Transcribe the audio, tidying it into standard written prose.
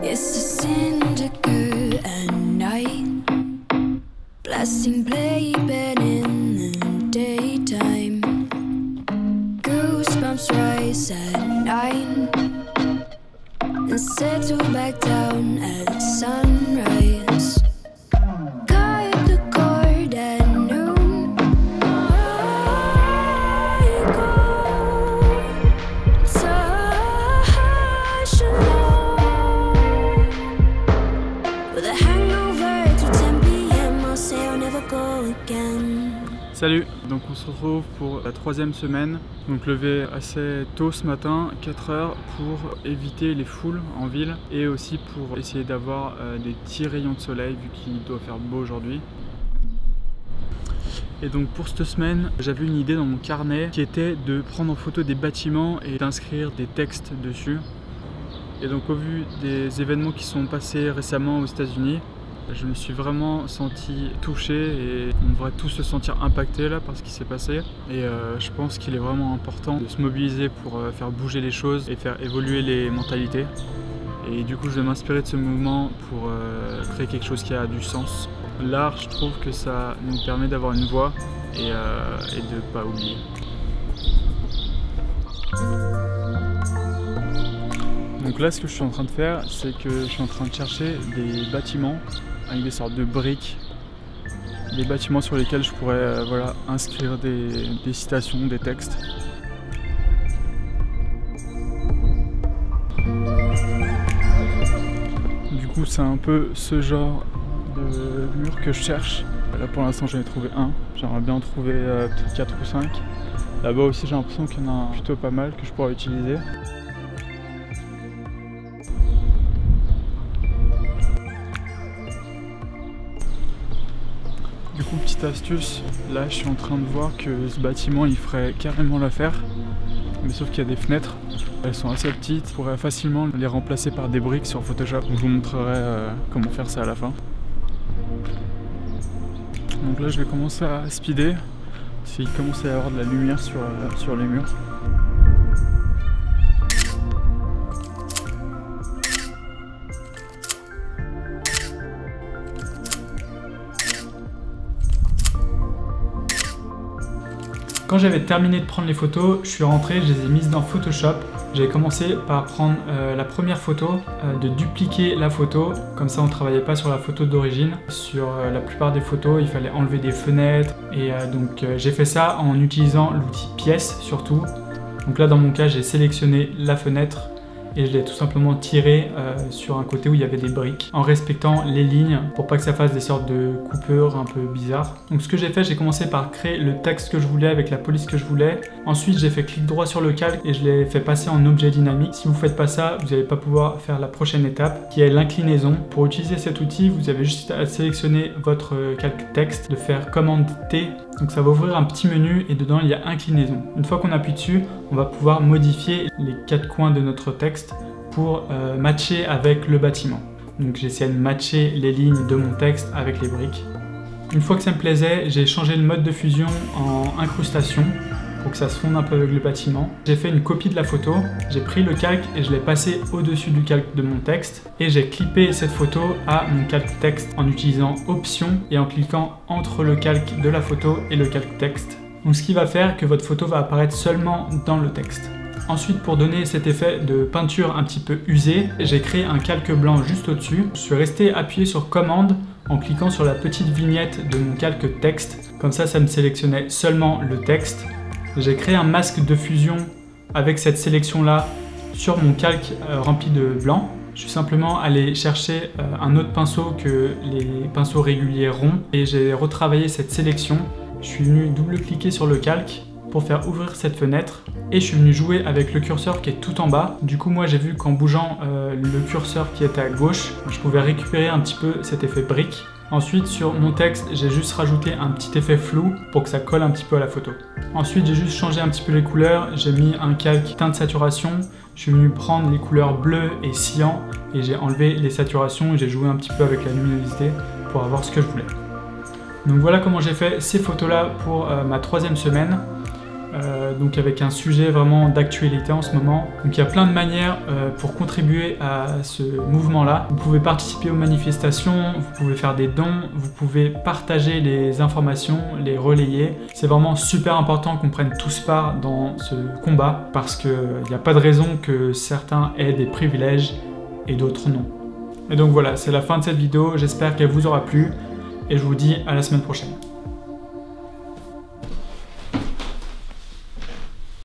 It's a syndicate at night, blasting playpen in the daytime. Goosebumps rise at 9 and settle back down at sunrise. Cut the cord at noon. I go touch alone with a hangover till 10 p.m. I'll say I'll never go again. Salut, donc on se retrouve pour la 3e semaine, donc levé assez tôt ce matin, 4 heures, pour éviter les foules en ville et aussi pour essayer d'avoir des petits rayons de soleil vu qu'il doit faire beau aujourd'hui. Et donc pour cette semaine, j'avais une idée dans mon carnet qui était de prendre en photo des bâtiments et d'inscrire des textes dessus. Et donc au vu des événements qui sont passés récemment aux États-Unis, je me suis vraiment senti touché et on devrait tous se sentir impactés là par ce qui s'est passé. Et je pense qu'il est vraiment important de se mobiliser pour faire bouger les choses et faire évoluer les mentalités. Et du coup, je vais m'inspirer de ce mouvement pour créer quelque chose qui a du sens. L'art, je trouve que ça nous permet d'avoir une voix et de ne pas oublier. Donc là, ce que je suis en train de faire, c'est que je suis en train de chercher des bâtiments avec des sortes de briques, des bâtiments sur lesquels je pourrais voilà, inscrire des citations, des textes. Du coup, c'est un peu ce genre de mur que je cherche. Là, pour l'instant, j'en ai trouvé un. J'aimerais bien en trouver peut-être 4 ou 5. Là-bas aussi, j'ai l'impression qu'il y en a plutôt pas mal que je pourrais utiliser. Du coup, petite astuce, là je suis en train de voir que ce bâtiment il ferait carrément l'affaire, mais sauf qu'il y a des fenêtres, elles sont assez petites, je pourrais facilement les remplacer par des briques sur Photoshop. Je vous montrerai comment faire ça à la fin. Donc là je vais commencer à speeder, s'il commence à y avoir de la lumière sur les murs. Quand j'avais terminé de prendre les photos, je suis rentré, je les ai mises dans Photoshop. J'ai commencé par prendre la première photo, de dupliquer la photo, comme ça on ne travaillait pas sur la photo d'origine. Sur la plupart des photos, il fallait enlever des fenêtres et donc j'ai fait ça en utilisant l'outil pièce surtout. Donc là dans mon cas, j'ai sélectionné la fenêtre et je l'ai tout simplement tiré sur un côté où il y avait des briques en respectant les lignes pour pas que ça fasse des sortes de coupures un peu bizarres. Donc ce que j'ai fait, j'ai commencé par créer le texte que je voulais avec la police que je voulais. Ensuite j'ai fait clic droit sur le calque et je l'ai fait passer en objet dynamique. Si vous faites pas ça, vous n'allez pas pouvoir faire la prochaine étape qui est l'inclinaison. Pour utiliser cet outil, vous avez juste à sélectionner votre calque texte, de faire commande T. Donc ça va ouvrir un petit menu et dedans il y a inclinaison. Une fois qu'on appuie dessus, on va pouvoir modifier les 4 coins de notre texte pour matcher avec le bâtiment. Donc j'essaie de matcher les lignes de mon texte avec les briques. Une fois que ça me plaisait, j'ai changé le mode de fusion en incrustation pour que ça se fonde un peu avec le bâtiment. J'ai fait une copie de la photo, j'ai pris le calque et je l'ai passé au-dessus du calque de mon texte et j'ai clippé cette photo à mon calque texte en utilisant option et en cliquant entre le calque de la photo et le calque texte. Donc ce qui va faire que votre photo va apparaître seulement dans le texte. Ensuite, pour donner cet effet de peinture un petit peu usée, j'ai créé un calque blanc juste au-dessus. Je suis resté appuyé sur commande en cliquant sur la petite vignette de mon calque texte. Comme ça me sélectionnait seulement le texte. J'ai créé un masque de fusion avec cette sélection-là sur mon calque rempli de blanc. Je suis simplement allé chercher un autre pinceau que les pinceaux réguliers ronds et j'ai retravaillé cette sélection. Je suis venu double-cliquer sur le calque pour faire ouvrir cette fenêtre et je suis venu jouer avec le curseur qui est tout en bas. Du coup moi j'ai vu qu'en bougeant le curseur qui était à gauche, je pouvais récupérer un petit peu cet effet brique. Ensuite sur mon texte, j'ai juste rajouté un petit effet flou pour que ça colle un petit peu à la photo. Ensuite j'ai juste changé un petit peu les couleurs, j'ai mis un calque teinte saturation, je suis venu prendre les couleurs bleu et cyan et j'ai enlevé les saturations et j'ai joué un petit peu avec la luminosité pour avoir ce que je voulais. Donc voilà comment j'ai fait ces photos-là pour ma 3e semaine. Donc avec un sujet vraiment d'actualité en ce moment. Donc il y a plein de manières pour contribuer à ce mouvement-là. Vous pouvez participer aux manifestations, vous pouvez faire des dons, vous pouvez partager les informations, les relayer. C'est vraiment super important qu'on prenne tous part dans ce combat parce qu'il n'y a pas de raison que certains aient des privilèges et d'autres non. Et donc voilà, c'est la fin de cette vidéo, j'espère qu'elle vous aura plu et je vous dis à la semaine prochaine.